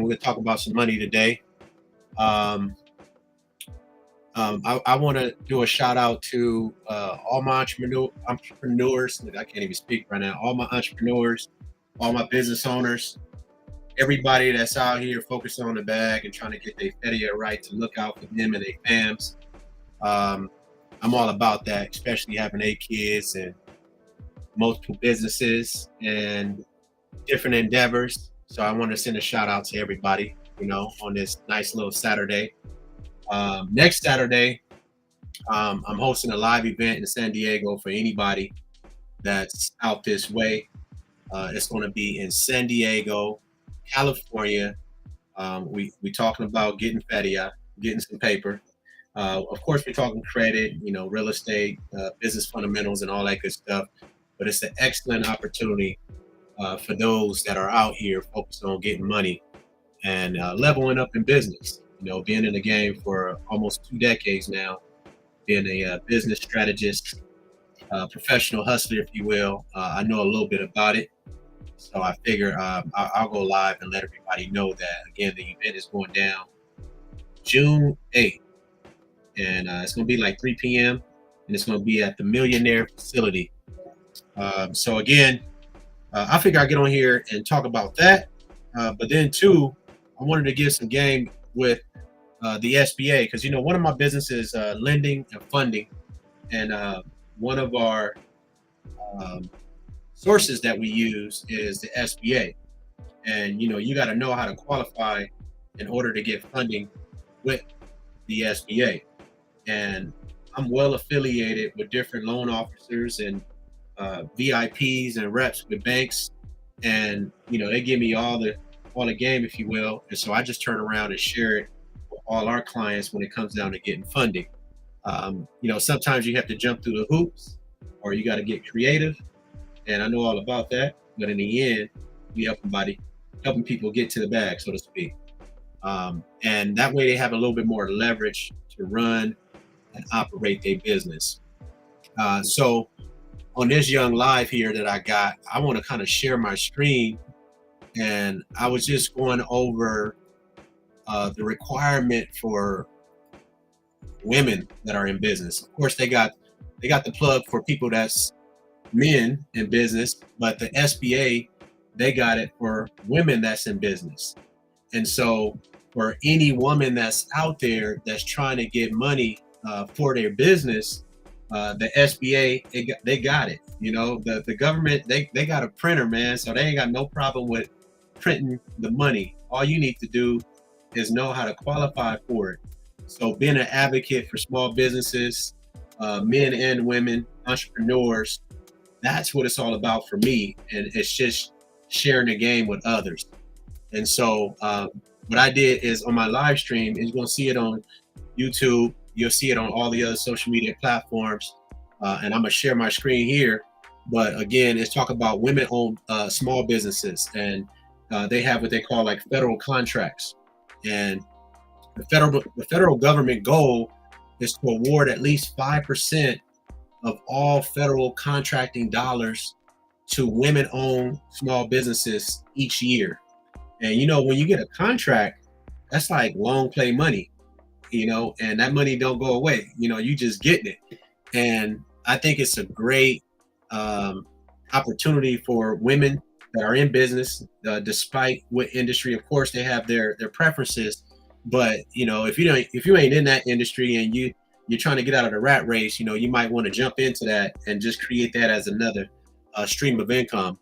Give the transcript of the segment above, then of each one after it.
we're gonna talk about some money today. Um, I want to do a shout out to all my entrepreneurs. I can't even speak right now. All my entrepreneurs, all my business owners, everybody that's out here focused on the bag and trying to get their fedia right to look out for them and their fams. Um, I'm all about that, especially having 8 kids and multiple businesses and different endeavors. So I want to send a shout out to everybody, on this nice little Saturday. Next Saturday, I'm hosting a live event in San Diego for anybody that's out this way. It's going to be in San Diego, California. We talking about getting fedia, getting some paper. Of course, we're talking credit, real estate, business fundamentals, and all that good stuff. But it's an excellent opportunity for those that are out here focused on getting money and leveling up in business. Being in the game for almost 2 decades now, being a business strategist, professional hustler, if you will. I know a little bit about it. So I figure I'll go live and let everybody know that, again, the event is going down June 8th. And it's going to be like 3 p.m. and it's going to be at the Millionaire Facility. So again, I figure I'll get on here and talk about that. But then too, I wanted to give some game with the SBA because, one of my businesses is lending and funding. And one of our sources that we use is the SBA. And, you got to know how to qualify in order to get funding with the SBA. And I'm well affiliated with different loan officers and VIPs and reps with banks, and they give me all the game, if you will. And so I just turn around and share it with all our clients when it comes down to getting funding. Sometimes you have to jump through the hoops, or you got to get creative, and I know all about that. But in the end, we helping people get to the bag, so to speak. And that way they have a little bit more leverage to run and operate their business. So on this young live here that I want to kind of share my screen, and I was just going over the requirement for women that are in business. Of course, they got the plug for people that's men in business, but the SBA, they got it for women that's in business. And so for any woman that's out there that's trying to get money for their business, the SBA, they got it. The government, they got a printer, man, so they ain't got no problem with printing the money. All you need to do is know how to qualify for it. So being an advocate for small businesses, men and women, entrepreneurs, that's what it's all about for me. And it's just sharing the game with others. And so what I did is on my live stream, and you're going to see it on YouTube. You'll see it on all the other social media platforms. And I'm going to share my screen here. But again, it's talk about women-owned small businesses. And they have what they call like federal contracts. And the federal government goal is to award at least 5% of all federal contracting dollars to women-owned small businesses each year. And when you get a contract, that's like long play money, and that money don't go away. You just getting it. And I think it's a great opportunity for women that are in business, despite what industry. Of course, they have their preferences, but if you ain't in that industry and you're trying to get out of the rat race, you might want to jump into that and just create that as another stream of income.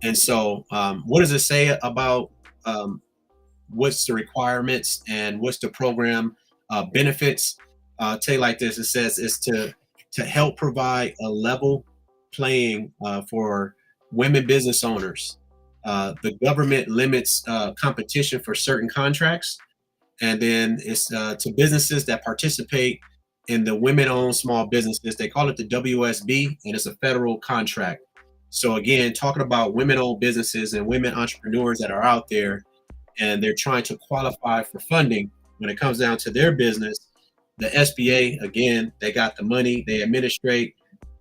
And so, what does it say about what's the requirements and what's the program benefits? I'll tell you like this: it says it's to help provide a level playing for women business owners. The government limits competition for certain contracts, and then it's to businesses that participate in the women-owned small businesses. They call it the WSB, and it's a federal contract. So again, talking about women-owned businesses and women entrepreneurs that are out there, and they're trying to qualify for funding when it comes down to their business. The SBA, again, they got the money, they administrate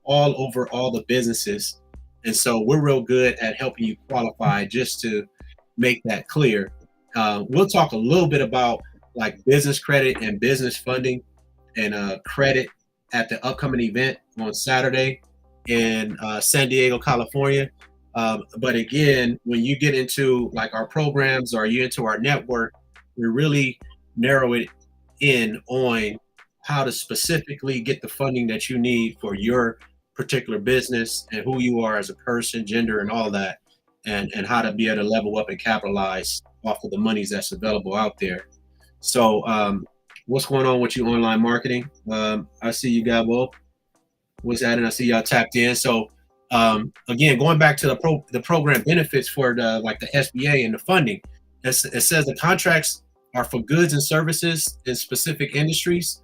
all over all the businesses. And so we're real good at helping you qualify, just to make that clear. We'll talk a little bit about like business credit and business funding and credit at the upcoming event on Saturday in San Diego, California. But again, when you get into like our programs or you into our network, we really narrow it in on how to specifically get the funding that you need for your particular business and who you are as a person, gender, and all that, and how to be able to level up and capitalize off of the monies that's available out there. So, what's going on with you online marketing? I see you got what's that, and I see y'all tapped in. So, again, going back to the program benefits for the like the SBA and the funding, it says the contracts are for goods and services in specific industries,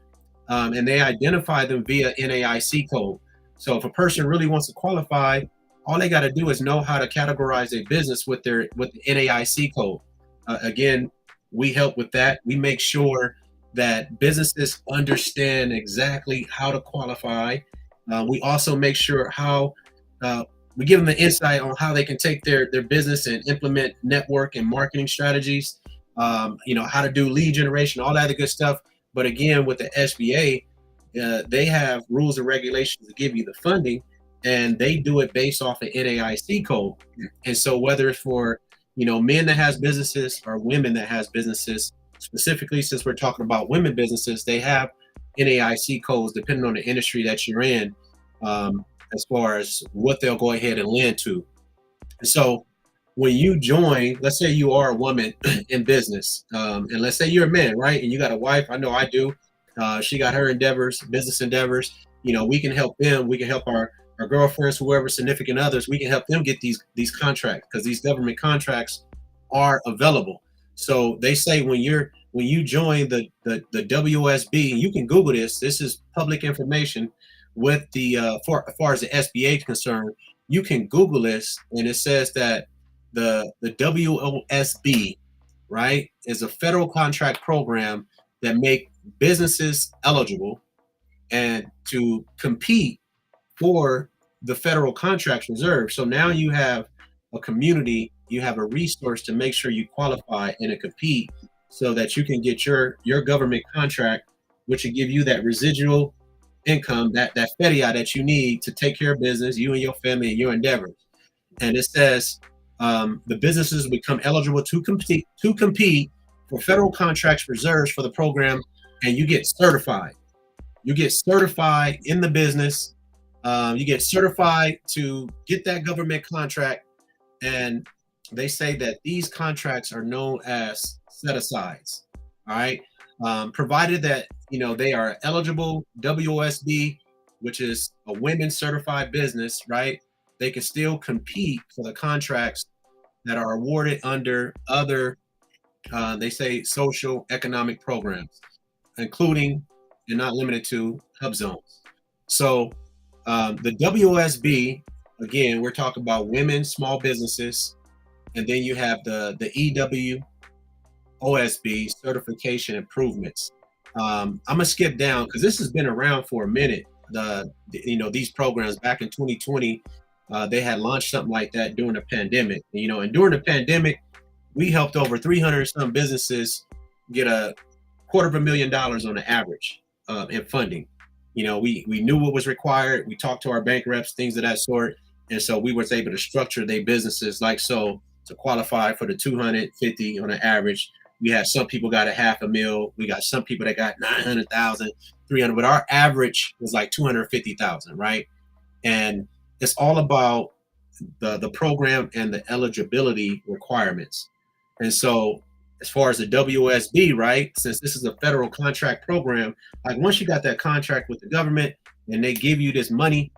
and they identify them via NAIC code. So if a person really wants to qualify, all they got to do is know how to categorize a business with the NAIC code. Again, we help with that. We make sure that businesses understand exactly how to qualify. We also make sure how we give them the insight on how they can take their business and implement network and marketing strategies. How to do lead generation, all that other good stuff. But again, with the SBA, they have rules and regulations to give you the funding, and they do it based off of NAIC code. And so whether it's for men that has businesses or women that has businesses, specifically since we're talking about women businesses, they have NAIC codes depending on the industry that you're in, as far as what they'll go ahead and lend to. And so when you join, let's say you are a woman in business, and let's say you're a man, right? And you got a wife. I know I do. She got her endeavors, business endeavors. We can help them. We can help our girlfriends, whoever, significant others. We can help them get these contracts because these government contracts are available. So they say when you join the WSB, you can Google this. This is public information. With the as far as the SBA is concerned, you can Google this, and it says that the WOSB, right, is a federal contract program that make businesses eligible and to compete for the federal contracts reserve. So now you have a community, you have a resource to make sure you qualify and to compete so that you can get your government contract, which will give you that residual income, that feria that you need to take care of business, you and your family and your endeavors. And it says the businesses become eligible to compete for federal contracts reserves for the program, and you get certified. You get certified in the business. You get certified to get that government contract, and they say that these contracts are known as set-asides. All right, provided that they are eligible WOSB, which is a women certified business, right? They can still compete for the contracts that are awarded under other, they say, social economic programs, including and not limited to hub zones. So the WOSB, again, we're talking about women, small businesses, and then you have the EWOSB, certification improvements. I'm gonna skip down because this has been around for a minute. These programs back in 2020, they had launched something like that during the pandemic. And during the pandemic, we helped over 300 some businesses get $250,000 on the average in funding. We knew what was required. We talked to our bank reps, things of that sort, and so we was able to structure their businesses like so to qualify for the 250 on the average. We had some people got $500,000. We got some people that got 900,000, 300, but our average was like 250,000, right? And it's all about the program and the eligibility requirements. And so as far as the WSB, right, since this is a federal contract program, like once you got that contract with the government and they give you this money,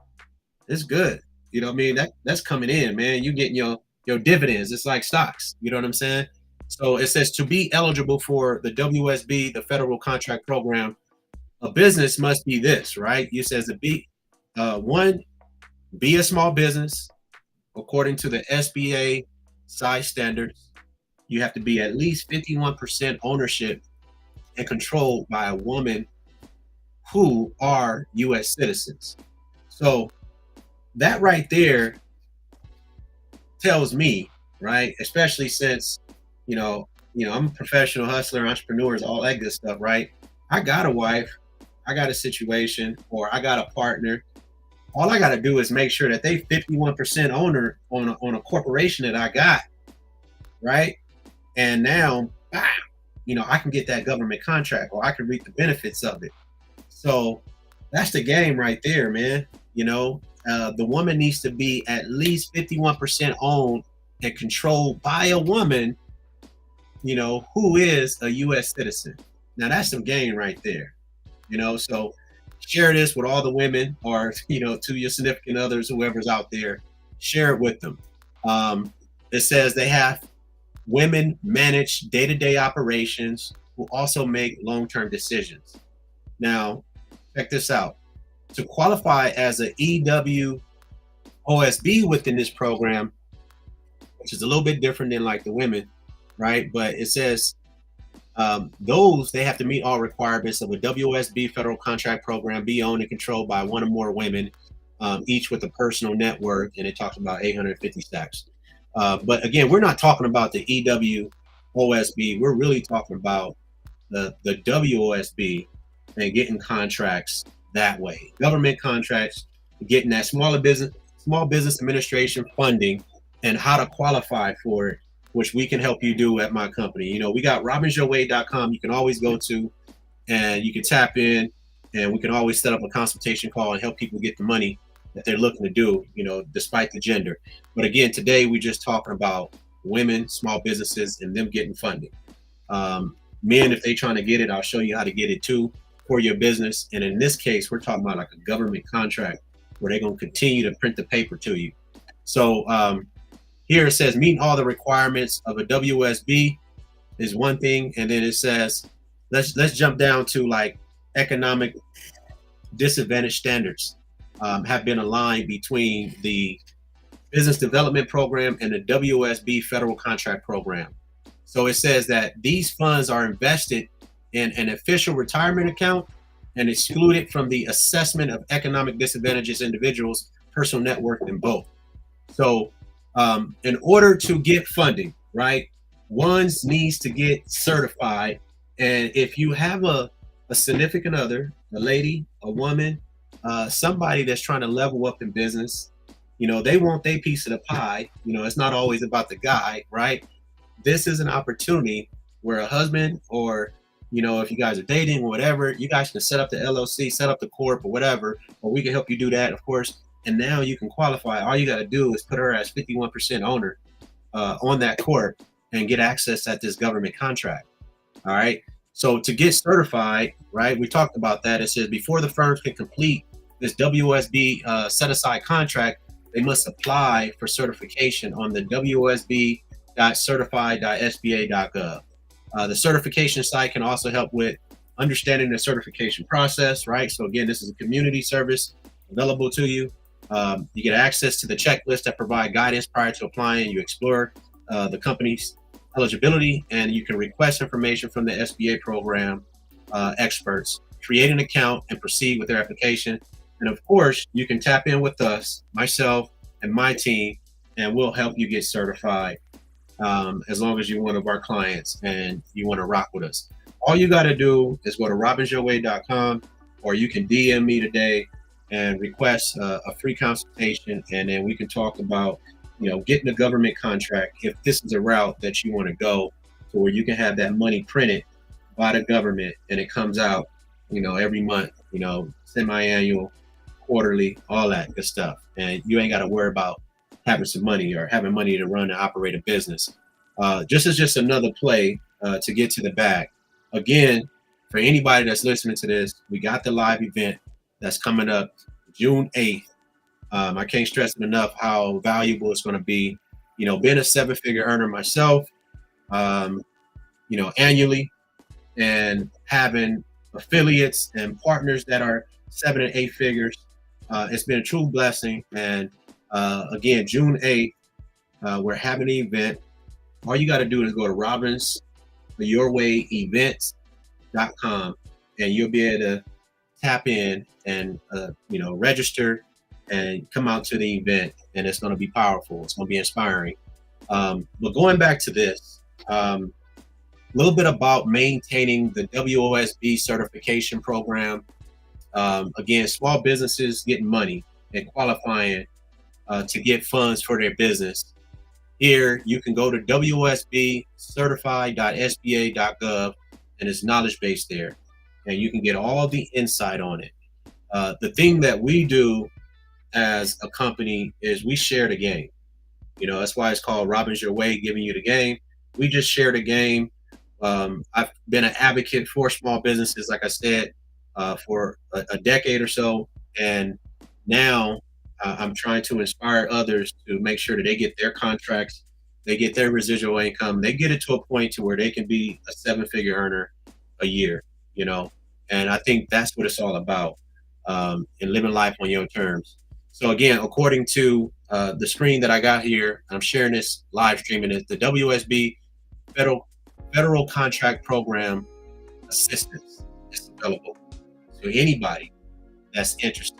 it's good. You know what I mean? That's coming in, man. You getting your dividends. It's like stocks. You know what I'm saying? So it says to be eligible for the WSB, the federal contract program, a business must be this, right? It says to be one, be a small business according to the SBA size standards. You have to be at least 51% ownership and controlled by a woman who are U.S. citizens. So that right there tells me, right, especially since, I'm a professional hustler, entrepreneurs, all that good stuff, right? I got a wife, I got a situation, or I got a partner. All I got to do is make sure that they 51% owner on a corporation that I got, right? And now, bam, I can get that government contract or I can reap the benefits of it. So that's the game right there, man. The woman needs to be at least 51% owned and controlled by a woman, who is a U.S. citizen. Now that's some game right there, So share this with all the women or, to your significant others, whoever's out there, share it with them. It says they have women manage day-to-day operations who also make long-term decisions. Now, check this out. To qualify as an EWOSB within this program, which is a little bit different than like the women, right? But it says they have to meet all requirements of a WOSB federal contract program, be owned and controlled by one or more women, each with a personal net worth, and it talks about 850 stacks. But again, we're not talking about the EWOSB. We're really talking about the WOSB and getting contracts that way. Government contracts, getting that small business administration funding, and how to qualify for it, which we can help you do at my company. We got RobinsYourWay.com. You can always go to, and you can tap in, and we can always set up a consultation call and help people get the money that they're looking to do, despite the gender. But again, today we're just talking about women, small businesses, and them getting funding. Men, if they're trying to get it, I'll show you how to get it too for your business. And in this case, we're talking about like a government contract where they're going to continue to print the paper to you. So here it says meeting all the requirements of a WSB is one thing, and then it says let's jump down to like economic disadvantage standards have been aligned between the business development program and the WSB federal contract program. So it says that these funds are invested in an official retirement account and excluded from the assessment of economic disadvantages individuals' personal net worth in both. So in order to get funding, right, one needs to get certified. And if you have a significant other, a lady, a woman, somebody that's trying to level up in business, they want their piece of the pie. It's not always about the guy, right? This is an opportunity where a husband or, if you guys are dating or whatever, you guys can set up the LLC, set up the corp or whatever, or we can help you do that, of course. And now you can qualify. All you got to do is put her as 51% owner on that corp and get access at this government contract. All right. So to get certified, right, we talked about that. It says before the firms can complete this WSB set aside contract, they must apply for certification on the WSB.certified.sba.gov. The certification site can also help with understanding the certification process, right? So again, this is a community service available to you. You get access to the checklist that provide guidance prior to applying. You explore the company's eligibility, and you can request information from the SBA program experts, create an account, and proceed with their application. And of course, you can tap in with us, myself, and my team, and we'll help you get certified as long as you're one of our clients and you want to rock with us. All you got to do is go to RobinsYourWay.com, or you can DM me today and request a free consultation, and then we can talk about, getting a government contract if this is a route that you want to go to where you can have that money printed by the government and it comes out, every month, semi-annual, quarterly, all that good stuff. And you ain't got to worry about having some money or having money to run and operate a business. Just another play to get to the bag. Again, for anybody that's listening to this, we got the live event that's coming up June 8th. I can't stress it enough how valuable it's going to be. Being a seven-figure earner myself, annually, and having affiliates and partners that are 7 and 8 figures, it's been a true blessing. And again, June 8th, we're having an event. All you got to do is go to RobinsYourWayEvents.com, and you'll be able to tap in and register and come out to the event, and it's going to be powerful. It's going to be inspiring. But going back to this, little bit about maintaining the WOSB certification program. Again, small businesses getting money and qualifying to get funds for their business. Here, you can go to wosbcertified.sba.gov, and it's knowledge base there, and you can get all the insight on it. The thing that we do as a company is we share the game. That's why it's called Robins Your Way, giving you the game. We just share the game. I've been an advocate for small businesses, like I said, for a decade or so. And now I'm trying to inspire others to make sure that they get their contracts, they get their residual income, they get it to a point to where they can be a 7-figure earner a year, and I think that's what it's all about, in living life on your terms. So again, according to the screen that I got here, I'm sharing this live streaming, is the WSB Federal Contract Program Assistance is available to anybody that's interested.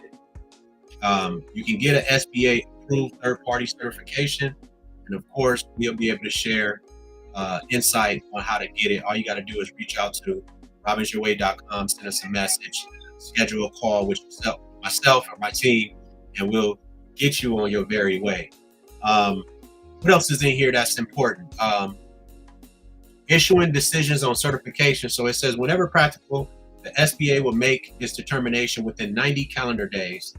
You can get an SBA approved third-party certification, and of course, we'll be able to share insight on how to get it. All you got to do is reach out to robinsyourway.com, send us a message, schedule a call with myself or my team, and we'll get you on your very way. What else is in here that's important? Issuing decisions on certification. So it says, whenever practical, the SBA will make its determination within 90 calendar days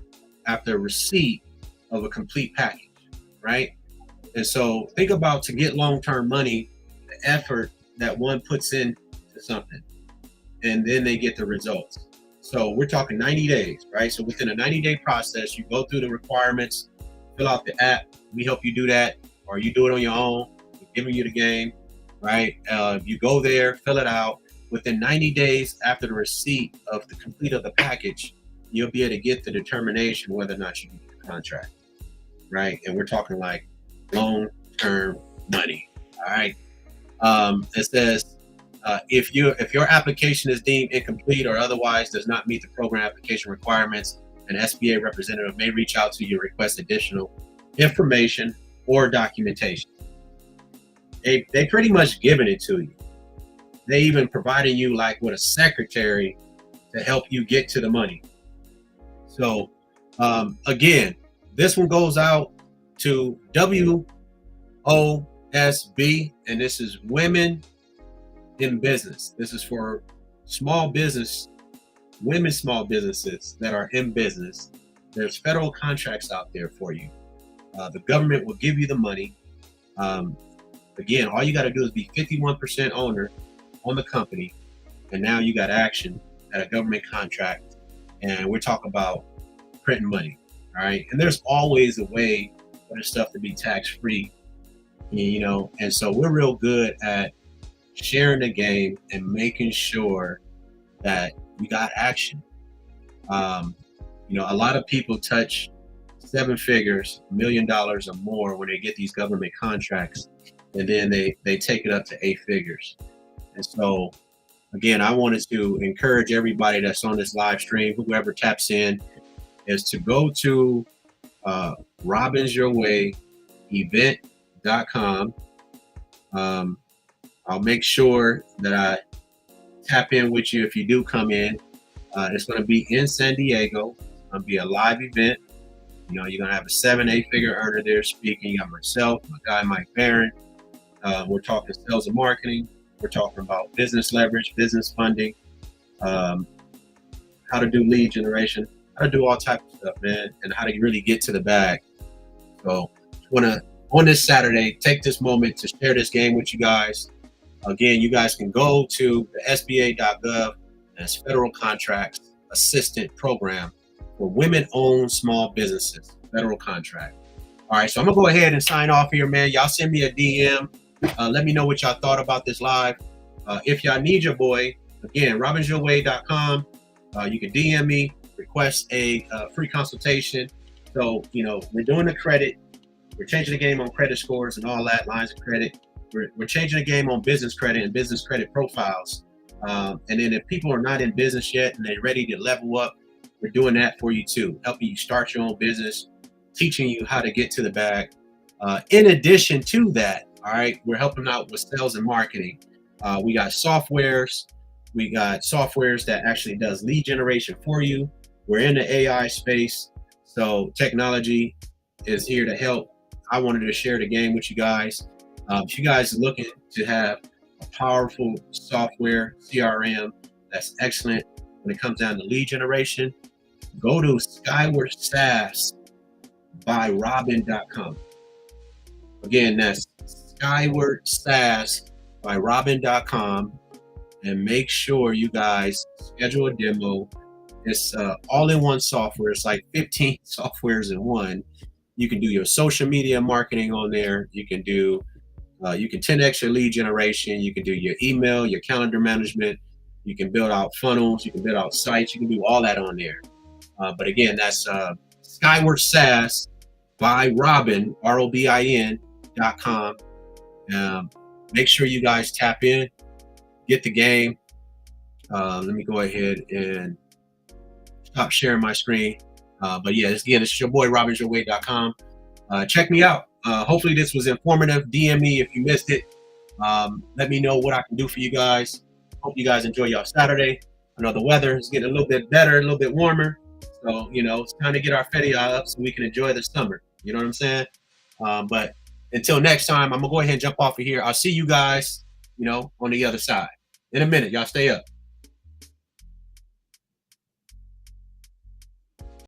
after receipt of a complete package, right? And so think about, to get long-term money, the effort that one puts into something, and then they get the results. So we're talking 90 days, right? So within a 90-day process, you go through the requirements, fill out the app. We help you do that, or you do it on your own. We're giving you the game, right? You go there, fill it out. Within 90 days after the receipt of the complete of the package, you'll be able to get the determination whether or not you can get the contract, right? And we're talking like long-term money, all right? It says, if your application is deemed incomplete or otherwise does not meet the program application requirements, an SBA representative may reach out to you and request additional information or documentation. They pretty much giving it to you. They even providing you like with a secretary to help you get to the money. So again, this one goes out to WOSB, and this is Women in Business. This is for small business, women small businesses that are in business. There's federal contracts out there for you. The government will give you the money. Again, all you got to do is be 51% owner on the company, and now you got action at a government contract, and we're talking about printing money, all right? And there's always a way for this stuff to be tax-free, and so we're real good at sharing the game and making sure that we got action. A lot of people touch 7 figures, $1 million or more when they get these government contracts, and then they take it up to 8 figures. And so, again, I wanted to encourage everybody that's on this live stream, whoever taps in, is to go to robinsyourwayevent.com. I'll make sure that I tap in with you if you do come in. It's going to be in San Diego. It's going to be a live event. You're going to have a 7-8 figure earner there speaking. You got myself, my guy Mike Barron. We're talking sales and marketing. We're talking about business leverage, business funding, how to do lead generation, how to do all types of stuff, man, and how to really get to the bag. So on this Saturday, take this moment to share this game with you guys. Again, you guys can go to the SBA.gov, and it's Federal Contracts Assistant Program for women-owned small businesses, federal contract. All right, so I'm going to go ahead and sign off here, man. Y'all send me a DM. Let me know what y'all thought about this live. If y'all need your boy, again, robinsyourway.com. You can DM me, request a free consultation. So, we're doing the credit. We're changing the game on credit scores and all that, lines of credit. We're changing the game on business credit and business credit profiles. And then if people are not in business yet and they're ready to level up, we're doing that for you too, helping you start your own business, teaching you how to get to the bag. In addition to that, all right, we're helping out with sales and marketing. We got softwares. We got softwares that actually does lead generation for you. We're in the AI space, so technology is here to help. I wanted to share the game with you guys. If you guys are looking to have a powerful software CRM that's excellent when it comes down to lead generation, go to Skyward SaaS by Robin.com. Again, that's Skyward SaaS by Robin.com, and make sure you guys schedule a demo. It's all-in-one software. It's like 15 softwares in one. You can do your social media marketing on there. You can 10x your lead generation. You can do your email, your calendar management. You can build out funnels. You can build out sites. You can do all that on there. But again, that's Skyward SaaS by Robin, ROBIN.com. Make sure you guys tap in, get the game. Let me go ahead and stop sharing my screen. But yeah, this is your boy, RobinsYourWay.com. Check me out. Hopefully this was informative. DM me if you missed it. Let me know what I can do for you guys. Hope you guys enjoy your Saturday. I know the weather is getting a little bit better, a little bit warmer. So, it's time to get our feria up so we can enjoy the summer. You know what I'm saying? But until next time, I'm going to go ahead and jump off of here. I'll see you guys, on the other side. In a minute. Y'all stay up.